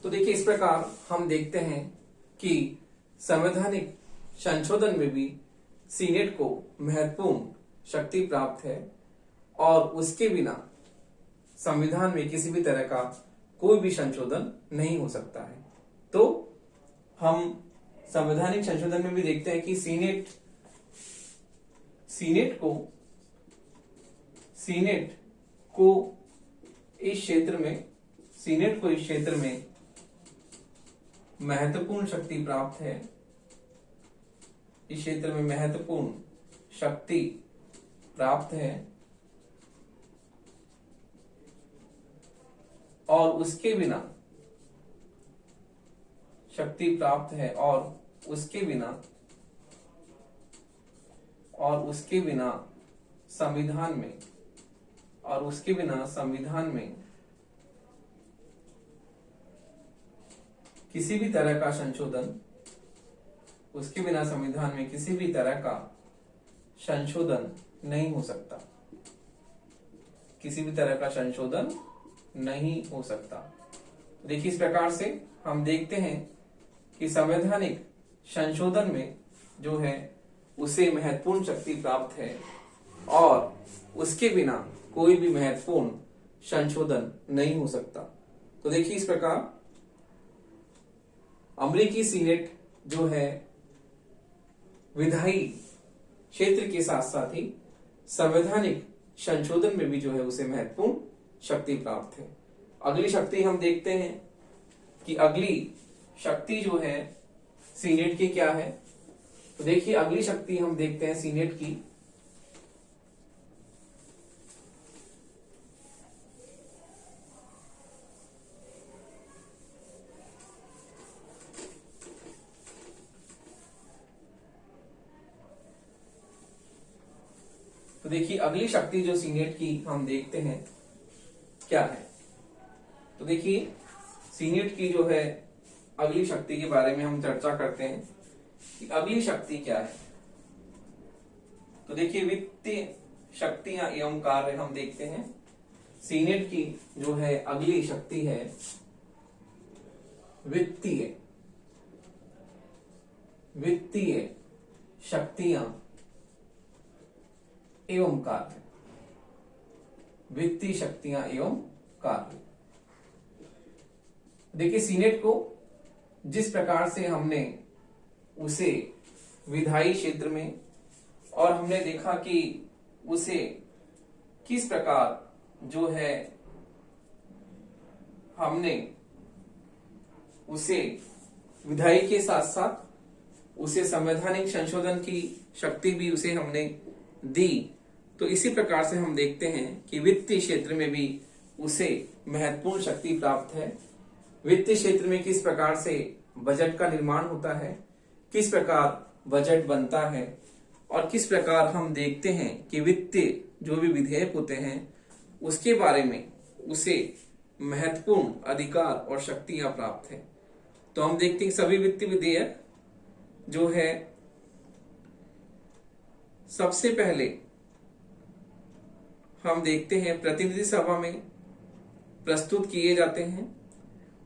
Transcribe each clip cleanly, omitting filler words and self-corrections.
तो देखिए, इस प्रकार हम देखते हैं कि संवैधानिक संशोधन में भी सीनेट को महत्वपूर्ण शक्ति प्राप्त है और उसके बिना संविधान में किसी भी तरह का कोई भी संशोधन नहीं हो सकता है। तो हम संवैधानिक संशोधन में भी देखते हैं कि सीनेट को इस क्षेत्र में महत्वपूर्ण शक्ति प्राप्त है। इस क्षेत्र में महत्वपूर्ण शक्ति प्राप्त है और उसके बिना शक्ति प्राप्त है और उसके बिना संविधान में किसी भी तरह का संशोधन नहीं हो सकता। देखिए, इस प्रकार से हम देखते हैं कि संवैधानिक संशोधन में जो है उसे महत्वपूर्ण शक्ति प्राप्त है और उसके बिना कोई भी महत्वपूर्ण संशोधन नहीं हो सकता। तो देखिए, इस प्रकार अमेरिकी सीनेट जो है विधायी क्षेत्र के साथ साथ ही संवैधानिक संशोधन में भी जो है उसे महत्वपूर्ण शक्ति प्राप्त है। अगली शक्ति हम देखते हैं कि अगली शक्ति जो है सीनेट की क्या है। तो देखिए, अगली शक्ति हम देखते हैं सीनेट की तो देखिए, अगली शक्ति जो सीनेट की हम देखते हैं क्या है। तो देखिए, सीनेट की जो है अगली शक्ति के बारे में हम चर्चा करते हैं कि अगली शक्ति क्या है। तो देखिए, वित्तीय शक्तियां एवं कार्य हम देखते हैं। सीनेट की जो है अगली शक्ति है वित्तीय शक्तियां एवं कार्य। वित्तीय शक्तियां एवं कार्य। देखिए, सीनेट को जिस प्रकार से हमने उसे विधायी क्षेत्र में और हमने देखा कि उसे किस प्रकार जो है हमने उसे विधायी के साथ साथ उसे संवैधानिक संशोधन की शक्ति भी उसे हमने दी। तो इसी प्रकार से हम देखते हैं कि वित्तीय क्षेत्र में भी उसे महत्वपूर्ण शक्ति प्राप्त है। वित्तीय क्षेत्र में किस प्रकार से बजट का निर्माण होता है, किस प्रकार बजट बनता है और किस प्रकार हम देखते हैं कि वित्तीय जो भी विधेयक होते हैं उसके बारे में उसे महत्वपूर्ण अधिकार और शक्तियां प्राप्त है। तो हम देखते हैं सभी वित्तीय विधेयक जो है सबसे पहले हम देखते हैं प्रतिनिधि सभा में प्रस्तुत किए जाते हैं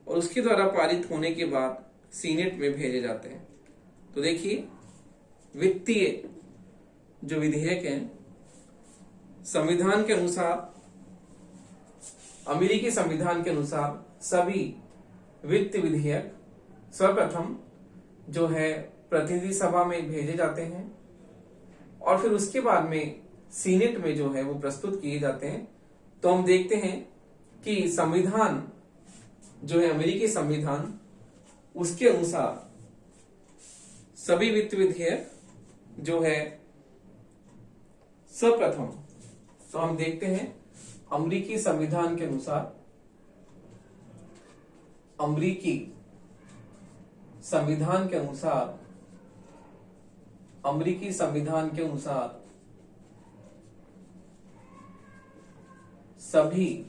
और उसके द्वारा पारित होने के बाद सीनेट में भेजे जाते हैं। तो देखिए, वित्तीय जो विधेयक हैं संविधान के अनुसार, अमेरिकी संविधान के अनुसार सभी वित्तीय विधेयक सर्वप्रथम जो है प्रतिनिधि सभा में भेजे जाते हैं और फिर उसके बाद में सीनेट में जो है वो प्रस्तुत किए जाते हैं। तो हम देखते हैं कि संविधान जो है अमेरिकी संविधान, उसके अनुसार सभी वित्तीय विधेयक जो है सर्वप्रथम, तो हम देखते हैं अमेरिकी संविधान के अनुसार, अमेरिकी संविधान के अनुसार सभी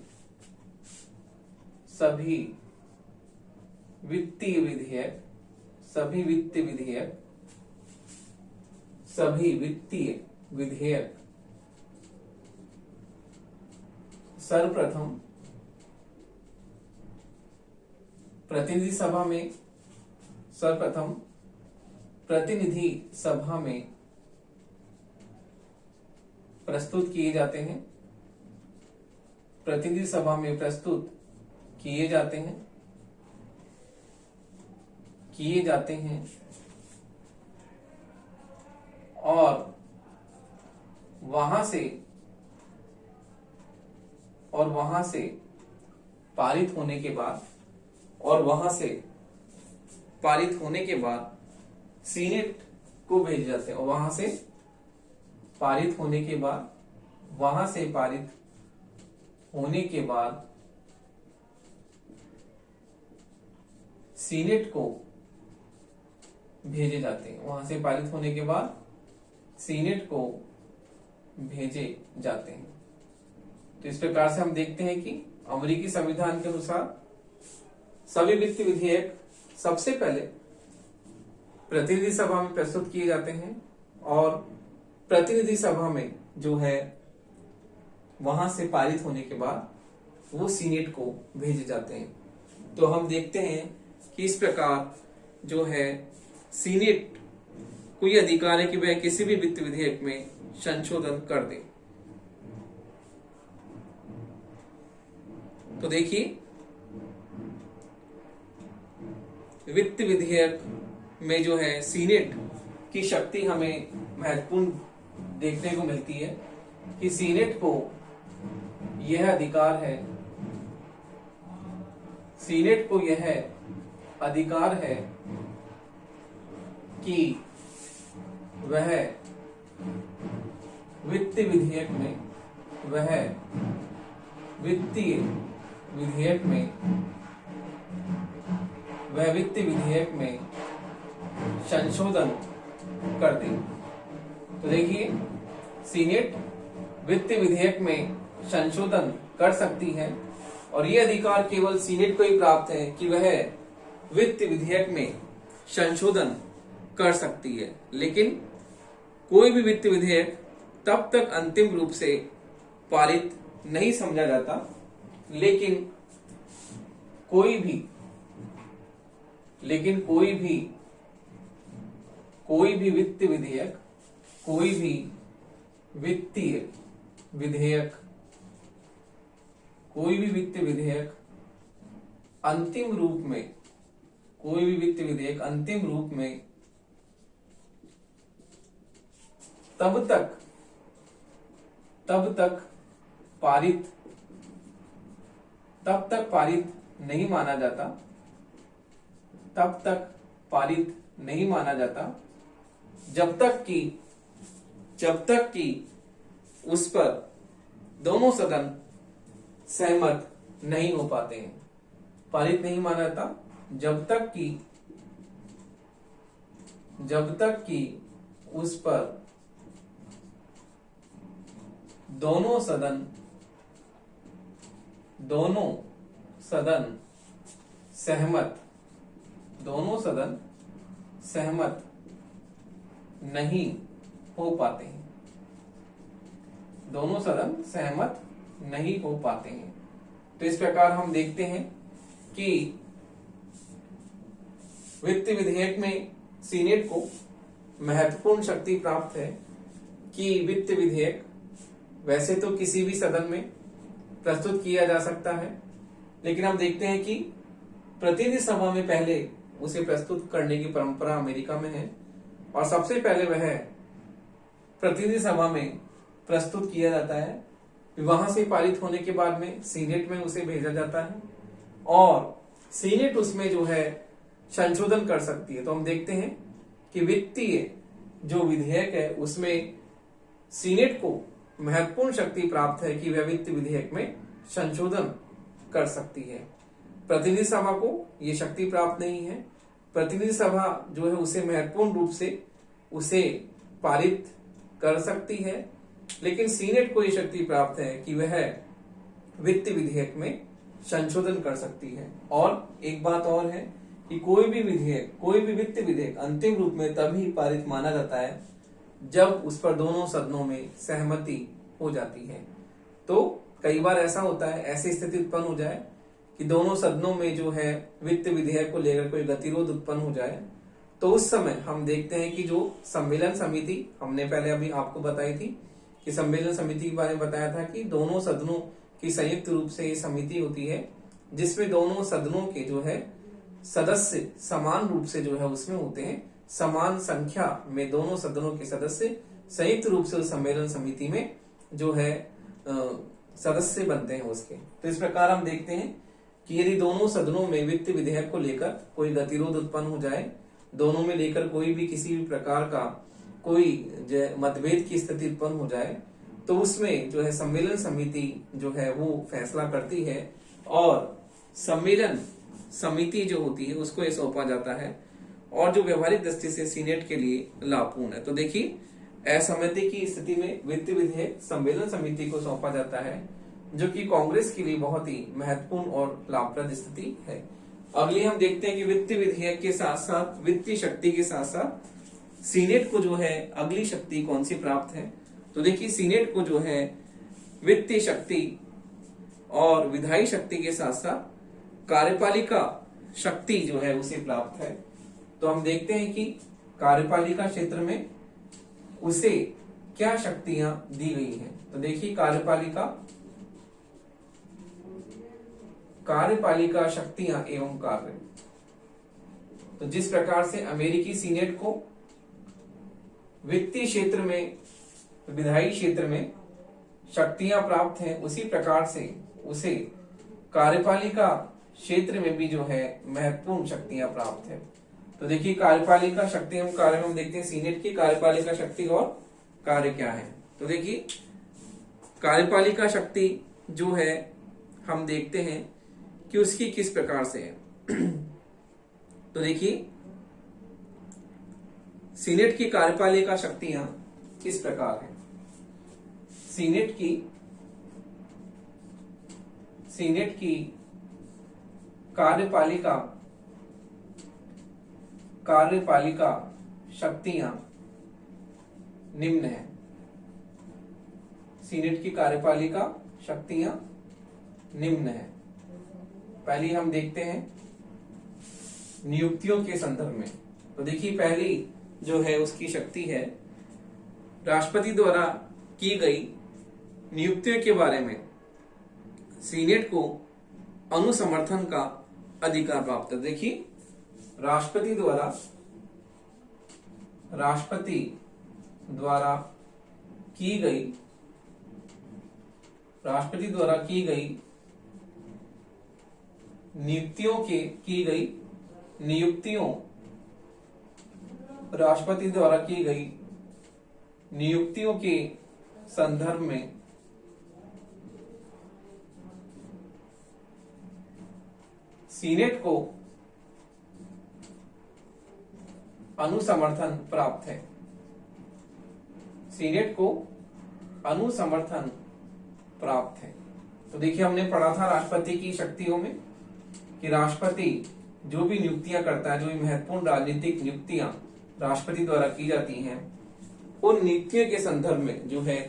वित्तीय विधेयक सर्वप्रथम प्रतिनिधि सभा में सर्वप्रथम प्रतिनिधि सभा में प्रस्तुत किए जाते हैं, प्रतिनिधि सभा में प्रस्तुत किए जाते हैं और वहां से पारित होने के बाद सीनेट को भेजे जाते हैं, और वहां से पारित होने के बाद सीनेट को भेजे जाते हैं, वहां से पारित होने के बाद सीनेट को भेजे जाते हैं। तो इस प्रकार से हम देखते हैं कि अमेरिकी संविधान के अनुसार सभी वित्त विधेयक सबसे पहले प्रतिनिधि सभा में प्रस्तुत किए जाते हैं और प्रतिनिधि सभा में जो है वहां से पारित होने के बाद वो सीनेट को भेजे जाते हैं। तो हम देखते हैं कि इस प्रकार जो है सीनेट को यह अधिकार है कि वह किसी भी वित्त विधेयक में संशोधन कर दे। तो देखिए, वित्त विधेयक में जो है सीनेट की शक्ति हमें महत्वपूर्ण देखने को मिलती है कि सीनेट को यह अधिकार है कि वह वित्तीय विधेयक में संशोधन कर दे। तो देखिए, सीनेट वित्तीय विधेयक में संशोधन कर सकती है और यह अधिकार केवल सीनेट को ही प्राप्त है कि वह वित्त विधेयक में संशोधन कर सकती है। लेकिन कोई भी वित्त विधेयक तब तक अंतिम रूप से पारित नहीं समझा जाता, लेकिन कोई भी वित्तीय विधेयक अंतिम रूप में तब तक पारित नहीं माना जाता जब तक कि उस पर दोनों सदन सहमत नहीं हो पाते हैं। पारित नहीं माना जाता जब तक कि उस पर दोनों सदन सहमत नहीं हो पाते हैं। तो इस प्रकार हम देखते हैं कि वित्त विधेयक में सीनेट को महत्वपूर्ण शक्ति प्राप्त है कि वित्त विधेयक वैसे तो किसी भी सदन में प्रस्तुत किया जा सकता है, लेकिन हम देखते हैं कि प्रतिनिधि सभा में पहले उसे प्रस्तुत करने की परंपरा अमेरिका में है और सबसे पहले वह प्रतिनिधि सभा में प्रस्तुत किया जाता है। वहां से पारित होने के बाद में सीनेट में उसे भेजा जाता है और सीनेट उसमें जो है संशोधन कर सकती है। तो हम देखते हैं कि वित्तीय जो विधेयक है उसमें सीनेट को महत्वपूर्ण शक्ति प्राप्त है कि वह वित्त विधेयक में संशोधन कर सकती है। प्रतिनिधि सभा को यह शक्ति प्राप्त नहीं है। प्रतिनिधि सभा जो है उसे महत्वपूर्ण रूप से उसे पारित कर सकती है, लेकिन सीनेट को यह शक्ति प्राप्त है कि वह वित्त विधेयक में संशोधन कर सकती है। और एक बात और है कि कोई भी वित्त विधेयक अंतिम रूप में तभी पारित माना जाता है जब उस पर दोनों सदनों में सहमति हो जाती है। तो कई बार ऐसा होता है, ऐसी स्थिति उत्पन्न हो जाए कि दोनों सदनों में जो है वित्त विधेयक को लेकर कोई गतिरोध उत्पन्न हो जाए, तो उस समय हम देखते हैं कि जो सम्मेलन समिति हमने पहले अभी आपको बताई थी कि सम्मेलन समिति के बारे में बताया था कि दोनों सदनों की संयुक्त रूप से ये समिति होती है, जिसमें दोनों सदनों के जो है सदस्य समान रूप से जो है उसमें होते हैं, समान संख्या में दोनों सदनों के सदस्य संयुक्त रूप से उस सम्मेलन समिति में जो है सदस्य बनते हैं उसके। तो इस प्रकार हम देखते हैं कि यदि दोनों सदनों में वित्त विधेयक को लेकर कोई गतिरोध उत्पन्न हो जाए, दोनों में लेकर कोई भी किसी भी प्रकार का कोई मतभेद की स्थिति उत्पन्न हो जाए, तो उसमें जो है सम्मेलन समिति जो है वो फैसला करती है और सम्मेलन समिति जो होती है उसको ये सौंपा जाता है, और जो व्यवहारिक दृष्टि से सीनेट के लिए लाभपूर्ण है। तो देखिए असहमति की स्थिति में वित्त विधेयक सम्मेलन समिति को सौंपा जाता है, जो कि कांग्रेस के लिए बहुत ही महत्वपूर्ण और लाभप्रद स्थिति है। अगली हम देखते हैं कि वित्त विधेयक के साथ साथ वित्तीय शक्ति के साथ साथ सीनेट को जो है अगली शक्ति कौन सी प्राप्त है। तो देखिए सीनेट को जो है वित्तीय शक्ति और विधायी शक्ति के साथ साथ कार्यपालिका शक्ति जो है उसे प्राप्त है। तो हम देखते हैं कि कार्यपालिका क्षेत्र में उसे क्या शक्तियां दी गई हैं। तो देखिए कार्यपालिका शक्तियां एवं कार्य। तो जिस प्रकार से अमेरिकी सीनेट को वित्तीय क्षेत्र में, विधायी क्षेत्र में शक्तियां प्राप्त हैं, उसी प्रकार से उसे कार्यपालिका क्षेत्र में भी जो है महत्वपूर्ण शक्तियां प्राप्त है। तो देखिए कार्यपालिका शक्ति एवं कार्य में हम देखते हैं सीनेट की कार्यपालिका शक्ति और कार्य क्या है। तो देखिए कार्यपालिका शक्ति जो है हम देखते हैं कि उसकी किस प्रकार से है। तो देखिए सीनेट की कार्यपालिका शक्तियां किस प्रकार है। सीनेट की कार्यपालिका शक्तियां निम्न है। सीनेट की कार्यपालिका शक्तियां निम्न है। पहली हम देखते हैं नियुक्तियों के संदर्भ में। तो देखिए पहली जो है उसकी शक्ति है राष्ट्रपति द्वारा की गई नियुक्तियों के बारे में सीनेट को अनुसमर्थन का अधिकार प्राप्त है। देखिए राष्ट्रपति द्वारा की गई नियुक्तियों के संदर्भ में सीनेट को अनुसमर्थन प्राप्त है। सीनेट को अनुसमर्थन प्राप्त है। तो देखिए हमने पढ़ा था राष्ट्रपति की शक्तियों में कि राष्ट्रपति जो भी नियुक्तियां करता है, जो भी महत्वपूर्ण राजनीतिक नियुक्तियां राष्ट्रपति द्वारा की जाती हैं, उन नियुक्तियों के संदर्भ में जो है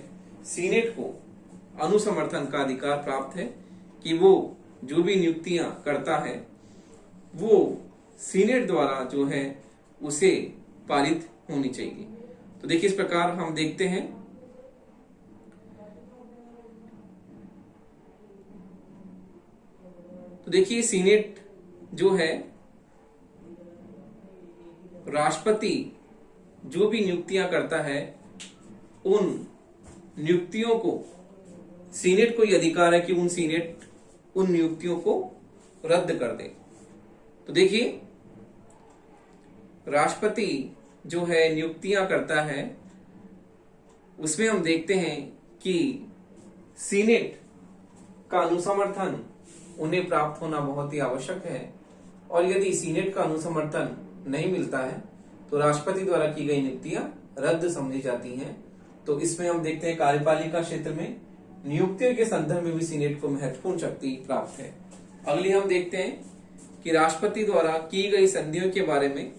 सीनेट को अनुसमर्थन का अधिकार प्राप्त है कि वो जो भी नियुक्तियां करता है वो सीनेट द्वारा जो है उसे पारित होनी चाहिए। तो देखिए इस प्रकार हम देखते हैं तो देखिए सीनेट जो है राष्ट्रपति जो भी नियुक्तियां करता है उन नियुक्तियों को सीनेट को यह अधिकार है कि उन नियुक्तियों को रद्द कर दे। तो देखिए राष्ट्रपति जो है नियुक्तियां करता है उसमें हम देखते हैं कि सीनेट का अनुसमर्थन उन्हें प्राप्त होना बहुत ही आवश्यक है, और यदि सीनेट का अनुसमर्थन नहीं मिलता है तो राष्ट्रपति द्वारा की गई नियुक्तियां रद्द समझी जाती हैं। तो इसमें हम देखते हैं कार्यपालिका क्षेत्र में नियुक्तियों के संदर्भ में भी सीनेट को महत्वपूर्ण शक्ति प्राप्त है। अगली हम देखते हैं कि राष्ट्रपति द्वारा की गई संधियों के बारे में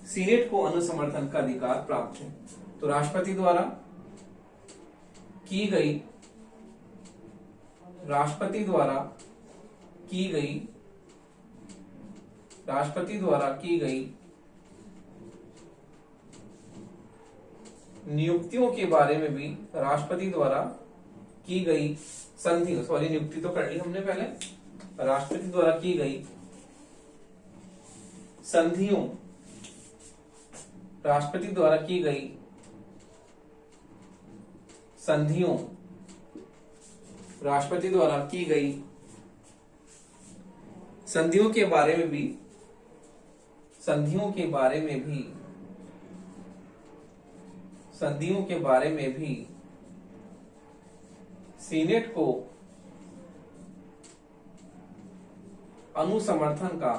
सीनेट को अनुसमर्थन का अधिकार प्राप्त है। तो राष्ट्रपति द्वारा की गई राष्ट्रपति द्वारा की गई नियुक्तियों के बारे में भी, राष्ट्रपति द्वारा की गई संधि, सॉरी नियुक्ति तो कर ली हमने पहले, राष्ट्रपति द्वारा की गई संधियों, राष्ट्रपति द्वारा की गई संधियों, राष्ट्रपति द्वारा की गई संधियों के बारे में भी, संधियों के बारे में भी, संधियों के बारे में भी सीनेट को अनुसमर्थन का,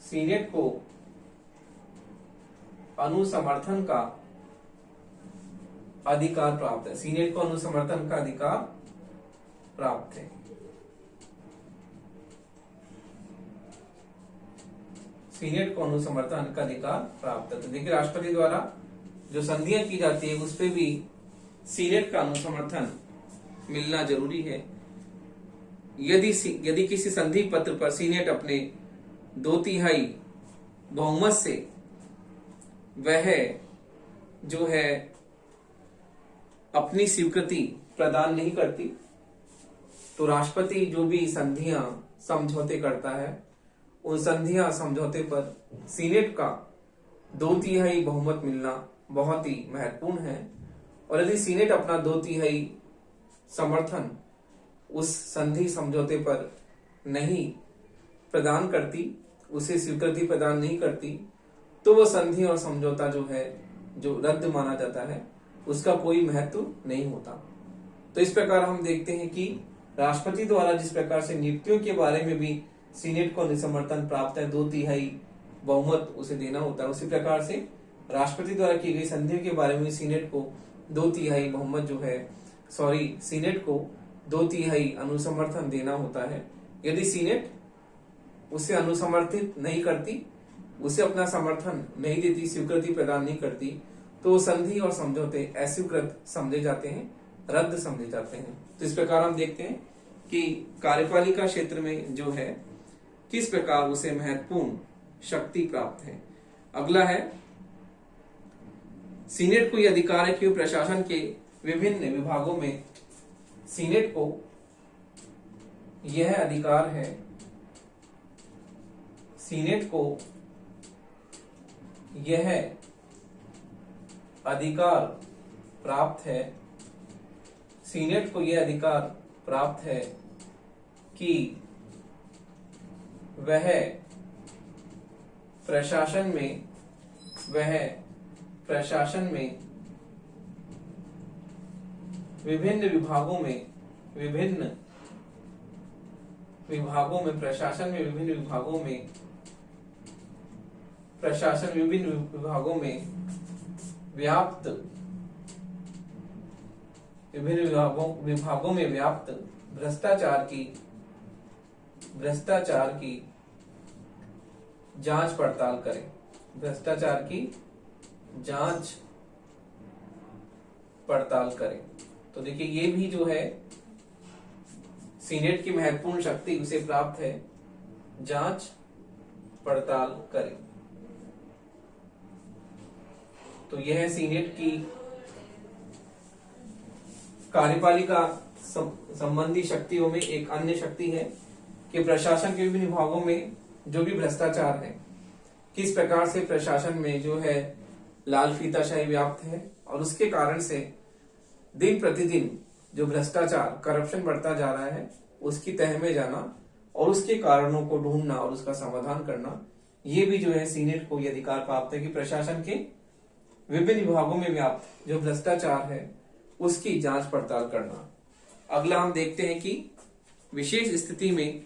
सीनेट को अनुसमर्थन का अधिकार प्राप्त है, सीनेट को अनुसमर्थन का अधिकार प्राप्त है। सीनेट को अनुसमर्थन का अधिकार प्राप्त है। तो देखिए राष्ट्रपति द्वारा जो संधियां की जाती है उस पे भी सीनेट का अनुसमर्थन मिलना जरूरी है। यदि किसी संधि पत्र पर सीनेट अपने 2/3 बहुमत से वह जो है अपनी स्वीकृति प्रदान नहीं करती, तो राष्ट्रपति जो भी संधियां समझौते करता है उन संधियां समझौते पर सीनेट का 2/3 बहुमत मिलना बहुत ही महत्वपूर्ण है। और यदि सीनेट अपना 2/3 समर्थन उस संधि समझौते पर नहीं प्रदान करती, उसे स्वीकृति प्रदान नहीं करती, तो वो संधि और समझौता जो है, जो रद्द माना जाता है, उसका कोई महत्व नहीं होता। तो इस प्रकार हम देखते हैं कि राष्ट्रपति द्वारा जिस प्रकार से नियुक्तियों के बारे में भी सीनेट को समर्थन प्राप्त है, 2/3 बहुमत उसे देना होता है, उसी प्रकार से राष्ट्रपति द्वारा की गई संधियों के बारे में सीनेट को 2/3 बहुमत जो है, सीनेट को 2/3 अनुसमर्थन देना होता है। यदि सीनेट उसे अनुसमर्थित नहीं करती, उसे अपना समर्थन नहीं देती, स्वीकृति प्रदान नहीं करती, तो संधि और समझौते अस्वीकृत समझे जाते हैं, रद्द समझे जाते हैं। तो इस प्रकार हम देखते हैं कि कार्यपालिका क्षेत्र में जो है किस प्रकार उसे महत्वपूर्ण शक्ति प्राप्त है। अगला है सीनेट को यह अधिकार है कि प्रशासन के विभिन्न विभागों में, सीनेट को यह अधिकार है, सीनेट को यह अधिकार प्राप्त है, सीनेट को यह अधिकार प्राप्त है कि वह प्रशासन में, विभिन्न विभागों में, प्रशासन में विभिन्न विभागों में व्याप्त, भ्रष्टाचार की जांच पड़ताल करें, भ्रष्टाचार की जांच पड़ताल करें। तो देखिए ये भी जो है सीनेट की महत्वपूर्ण शक्ति उसे प्राप्त है, जांच पड़ताल करें। तो यह है सीनेट की कार्यपालिका संबंधी शक्तियों में एक अन्य शक्ति है कि प्रशासन के विभिन्न विभागों में जो भी भ्रष्टाचार है, किस प्रकार से प्रशासन में जो है लाल फीताशाही व्याप्त है और उसके कारण से दिन प्रतिदिन जो भ्रष्टाचार, करप्शन बढ़ता जा रहा है, उसकी तह में जाना और उसके कारणों को ढूंढना और उसका समाधान करना, ये भी जो है सीनेट को यह अधिकार प्राप्त है कि प्रशासन के विभिन्न विभागों में व्याप्त जो भ्रष्टाचार है उसकी जांच पड़ताल करना। अगला हम देखते हैं कि विशेष स्थिति में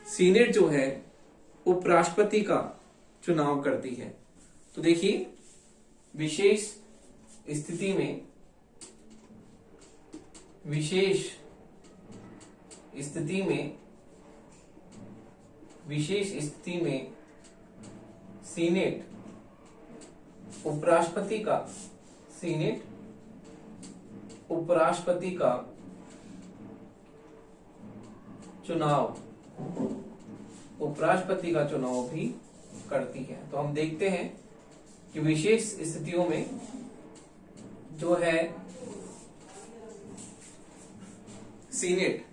सीनेट जो है उपराष्ट्रपति का चुनाव करती है। तो देखिए विशेष स्थिति में सीनेट उपराष्ट्रपति का चुनाव उपराष्ट्रपति का चुनाव भी करती है। तो हम देखते हैं कि विशेष स्थितियों में जो है सीनेट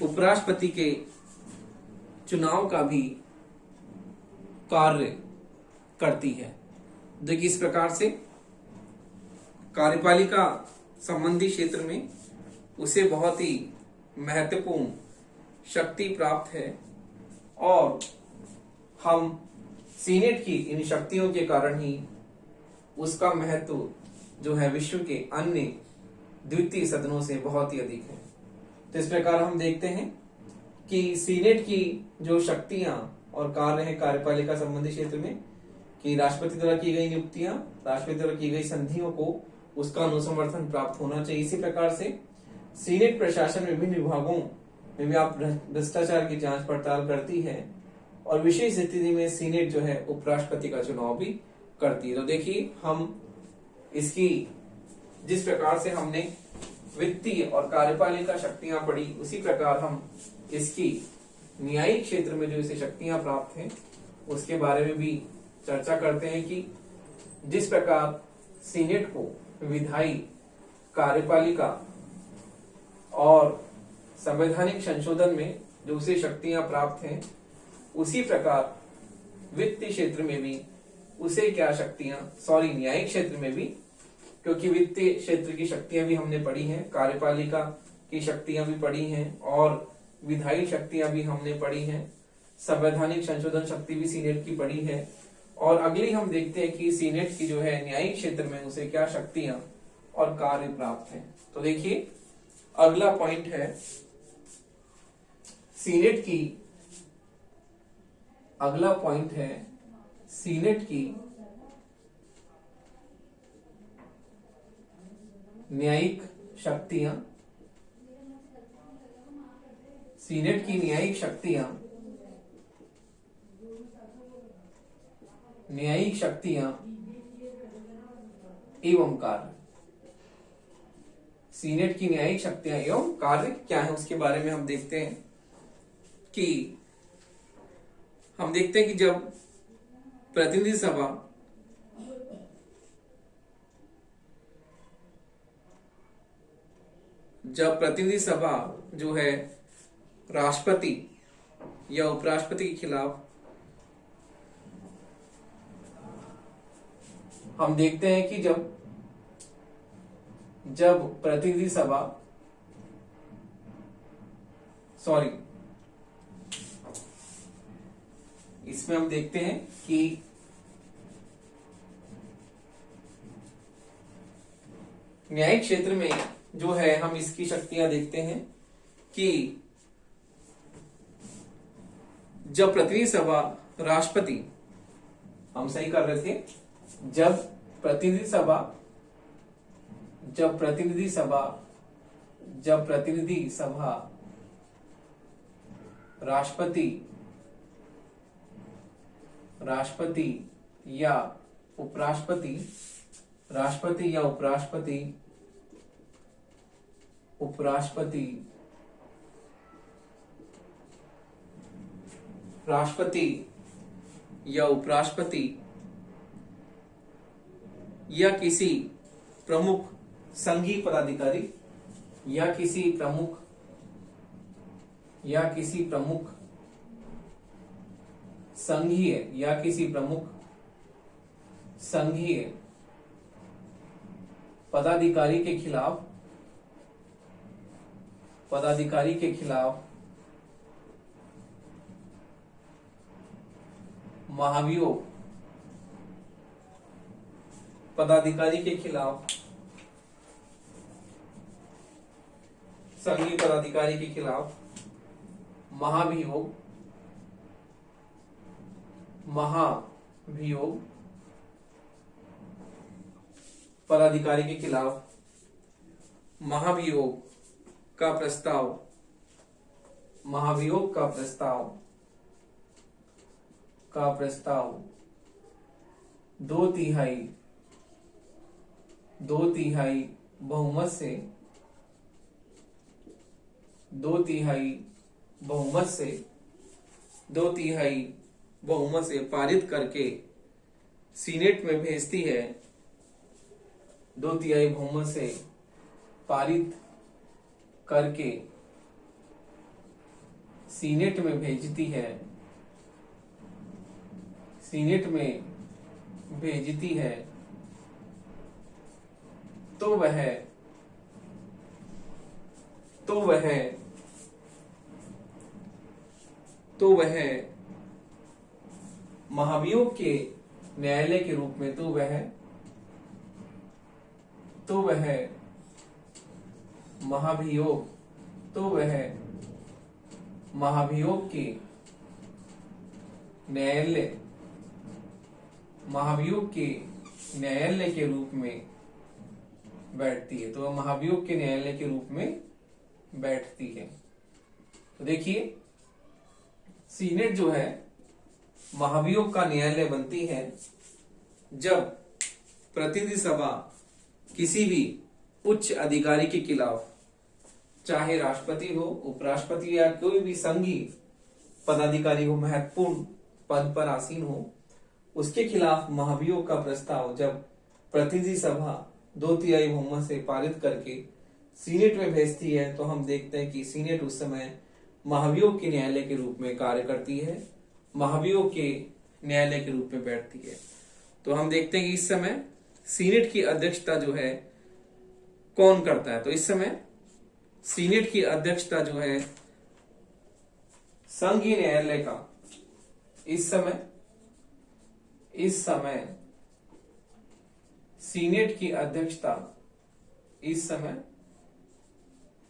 उपराष्ट्रपति के चुनाव का भी कार्य करती है। देखिए इस प्रकार से कार्यपालिका संबंधी क्षेत्र में उसे बहुत ही महत्वपूर्ण शक्ति प्राप्त है और हम सीनेट की इन शक्तियों के कारण ही उसका महत्व जो है विश्व के अन्य द्वितीय सदनों से बहुत ही अधिक है। तो इस प्रकार हम देखते हैं कि सीनेट की जो शक्तियां और कार्य है कार्यपालिका संबंधी क्षेत्र में कि राष्ट्रपति द्वारा की गई नियुक्तियां, राष्ट्रपति द्वारा की गई संधियों को उसका अनुसमर्थन प्राप्त होना चाहिए। इसी प्रकार से सीनेट प्रशासन विभिन्न विभागों में भी आप भ्रष्टाचार की जांच पड़ताल करती है और विशेष स्थिति में सीनेट जो है उपराष्ट्रपति का चुनाव भी करती है। तो देखिए हम इसकी जिस प्रकार से हमने वित्तीय और कार्यपालिका शक्तियां पढ़ी, उसी प्रकार हम इसकी न्यायिक क्षेत्र में जो इसे शक्तियां प्राप्त हैं उसके बारे में भी चर्चा करते हैं कि जिस प्रकार सीनेट को विधायी, कार्यपालिका और संवैधानिक संशोधन में जो उसे शक्तियां प्राप्त हैं, उसी प्रकार वित्तीय क्षेत्र में भी उसे क्या शक्तियां, न्यायिक क्षेत्र में भी, क्योंकि वित्तीय क्षेत्र की शक्तियां भी हमने पढ़ी हैं, कार्यपालिका की शक्तियां भी पढ़ी हैं और विधायी शक्तियां भी हमने पढ़ी हैं, संवैधानिक संशोधन शक्ति भी सीनेट की पढ़ी है और अगली हम देखते हैं कि सीनेट की जो है न्यायिक क्षेत्र में उसे क्या शक्तियां और कार्य प्राप्त हैं। तो देखिए अगला पॉइंट है सीनेट की, अगला पॉइंट है सीनेट की न्यायिक शक्तियां, सीनेट की न्यायिक शक्तियां, न्यायिक शक्तियां एवं कार्य। सीनेट की न्यायिक शक्तियां एवं कार्य क्या है उसके बारे में हम देखते हैं कि जब प्रतिनिधि सभा जो है राष्ट्रपति या उपराष्ट्रपति के खिलाफ, हम देखते हैं कि जब प्रतिनिधि सभा इसमें हम देखते हैं कि न्यायिक क्षेत्र में जो है हम इसकी शक्तियां देखते हैं कि जब प्रतिनिधि सभा राष्ट्रपति, हम सही कर रहे थे, जब प्रतिनिधि सभा राष्ट्रपति या उपराष्ट्रपति या किसी प्रमुख संघीय पदाधिकारी या किसी प्रमुख संघीय पदाधिकारी के खिलाफ महाभियोग, पदाधिकारी के खिलाफ, संघीय पदाधिकारी के खिलाफ महाभियोग पदाधिकारी के खिलाफ महाभियोग का प्रस्ताव 2/3 बहुमत से 2/3 बहुमत से पारित करके सीनेट में भेजती है, 2/3 बहुमत से पारित करके सीनेट में भेजती है, सीनेट में भेजती है, तो वह महाभियोग के न्यायालय के रूप में, तो वह महाभियोग के न्यायालय के रूप में बैठती है। तो वह महाभियोग के न्यायालय के रूप में बैठती है। तो देखिए, सीनेट जो है महाभियोग का न्यायालय बनती है जब प्रतिनिधि सभा किसी भी उच्च अधिकारी के खिलाफ, चाहे राष्ट्रपति हो, उपराष्ट्रपति या कोई भी संघीय पदाधिकारी हो, महत्वपूर्ण पद पर आसीन हो, उसके खिलाफ महाभियोग का प्रस्ताव जब प्रतिनिधि सभा 2/3 बहुमत से पारित करके सीनेट में भेजती है, तो हम देखते हैं कि सीनेट उस समय महाभियोग के न्यायालय के रूप में कार्य करती है, महाभियोग के न्यायालय के रूप में बैठती है। तो हम देखते हैं कि इस समय सीनेट की अध्यक्षता जो है कौन करता है। तो इस समय सीनेट की अध्यक्षता जो है संघीय न्यायालय का, इस समय सीनेट की अध्यक्षता, इस समय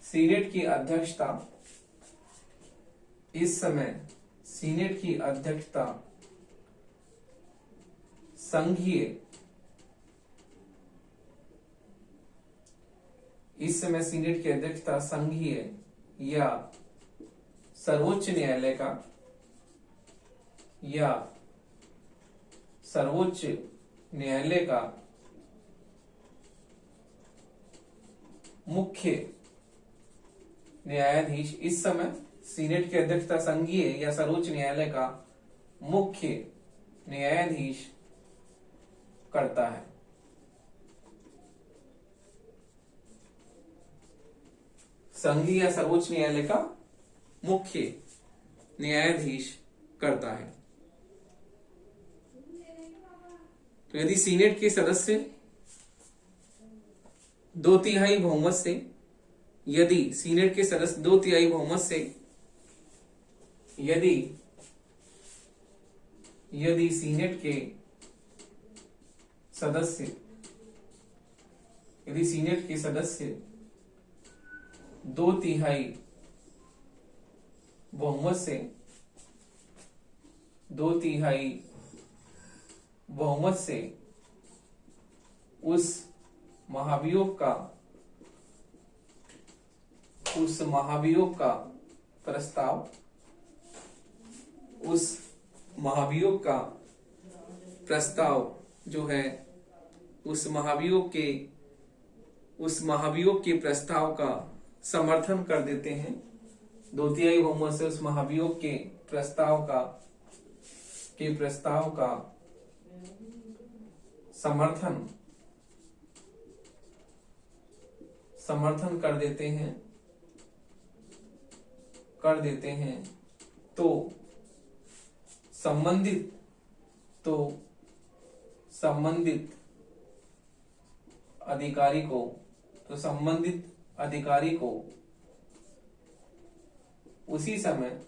सीनेट की अध्यक्षता, इस समय सीनेट की अध्यक्षता संघीय, इस समय सीनेट की अध्यक्षता संघीय या सर्वोच्च न्यायालय का, या सर्वोच्च न्यायालय का मुख्य न्यायाधीश, इस समय सीनेट की अध्यक्षता संघीय या सर्वोच्च न्यायालय का मुख्य न्यायाधीश करता है। संघीय या सर्वोच्च न्यायालय का मुख्य न्यायाधीश करता है। तो यदि सीनेट के सदस्य 2/3 बहुमत से, यदि सीनेट के सदस्य 2/3 बहुमत से, यदि सीनेट के सदस्य 2/3 बहुमत से, 2/3 बहुमत से उस महाभियोग का प्रस्ताव, उस महाभियोग का प्रस्ताव जो है, उस महाभियोग के प्रस्ताव का समर्थन कर देते हैं। 2/3 बहुमत से उस महाभियोग के प्रस्ताव का समर्थन कर देते हैं, तो संबंधित अधिकारी को उसी समय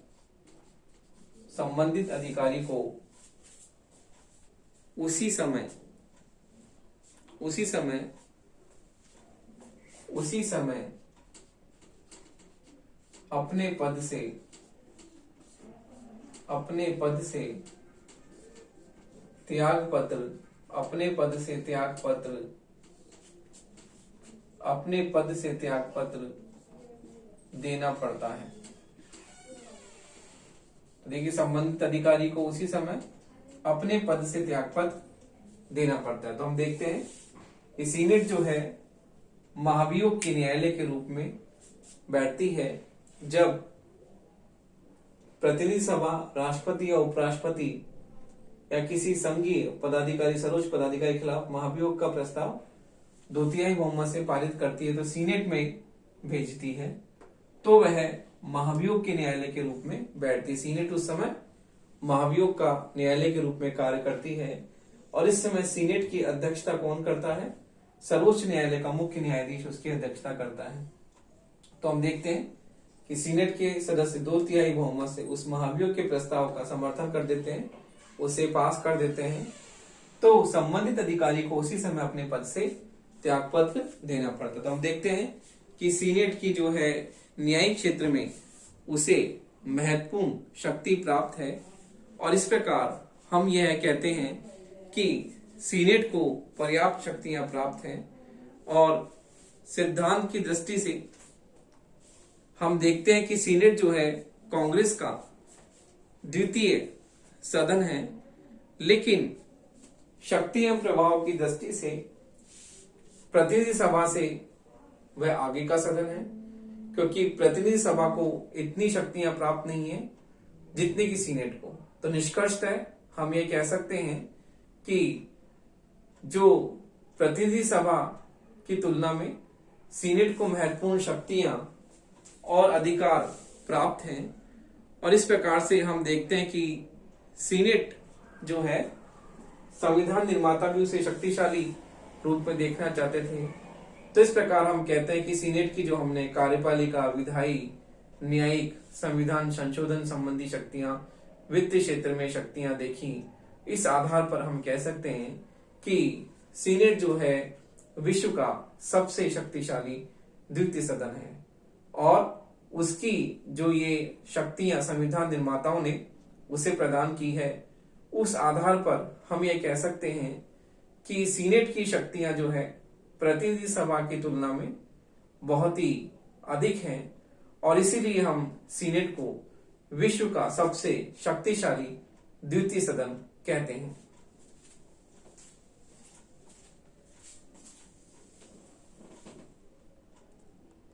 अपने पद से त्याग पत्र देना पड़ता है। तो देखिए, संबंधित अधिकारी को उसी समय अपने पद से त्यागपत्र देना पड़ता है। तो हम देखते हैं कि सीनेट जो है महाभियोग के न्यायालय के रूप में बैठती है जब प्रतिनिधि सभा राष्ट्रपति या उपराष्ट्रपति या किसी संघीय पदाधिकारी, सर्वोच्च पदाधिकारी के खिलाफ महाभियोग का प्रस्ताव 2/3 बहुमत से पारित करती है, तो सीनेट में भेजती है, तो वह महाभियोग के न्यायालय के रूप में बैठती है। सीनेट उस समय महाभियोग का न्यायालय के रूप में कार्य करती है। और इस समय सीनेट की अध्यक्षता कौन करता है? सर्वोच्च न्यायालय का मुख्य न्यायाधीश उसकी अध्यक्षता करता है। तो हम देखते हैं कि सीनेट के सदस्य 2/3 बहुमत से उस महाभियोग के प्रस्ताव का समर्थन कर देते हैं, उसे पास कर देते हैं, तो संबंधित अधिकारी को उसी समय अपने पद से त्यागपत्र देना पड़ता। तो हम देखते हैं कि सीनेट की जो है न्यायिक क्षेत्र में उसे महत्वपूर्ण शक्ति प्राप्त है। और इस प्रकार हम यह कहते हैं कि सीनेट को पर्याप्त शक्तियां प्राप्त हैं। और सिद्धांत की दृष्टि से हम देखते हैं कि सीनेट जो है कांग्रेस का द्वितीय सदन है, लेकिन शक्ति एवं प्रभाव की दृष्टि से प्रतिनिधि सभा से वह आगे का सदन है, क्योंकि प्रतिनिधि सभा को इतनी शक्तियां प्राप्त नहीं है जितनी की सीनेट को। तो निष्कर्षतः हम ये कह सकते हैं कि जो प्रतिनिधि सभा की तुलना में सीनेट को महत्वपूर्ण शक्तियां और अधिकार प्राप्त हैं। और इस प्रकार से हम देखते हैं कि सीनेट जो है संविधान निर्माता भी उसे शक्तिशाली रूप में देखना चाहते थे। तो इस प्रकार हम कहते हैं कि सीनेट की जो हमने कार्यपालिका, विधायी, न्यायिक, संविधान संशोधन संबंधी शक्तियां, वित्त क्षेत्र में शक्तियां देखी, इस आधार पर हम कह सकते हैं कि सीनेट जो है विश्व का सबसे शक्तिशाली द्वितीय सदन है। और उसकी जो ये शक्तियां संविधान निर्माताओं ने उसे प्रदान की है, उस आधार पर हम ये कह सकते हैं कि सीनेट की शक्तियां जो है प्रतिनिधि सभा की तुलना में बहुत ही अधिक हैं। और इसीलिए हम सीनेट को विश्व का सबसे शक्तिशाली द्वितीय सदन कहते हैं।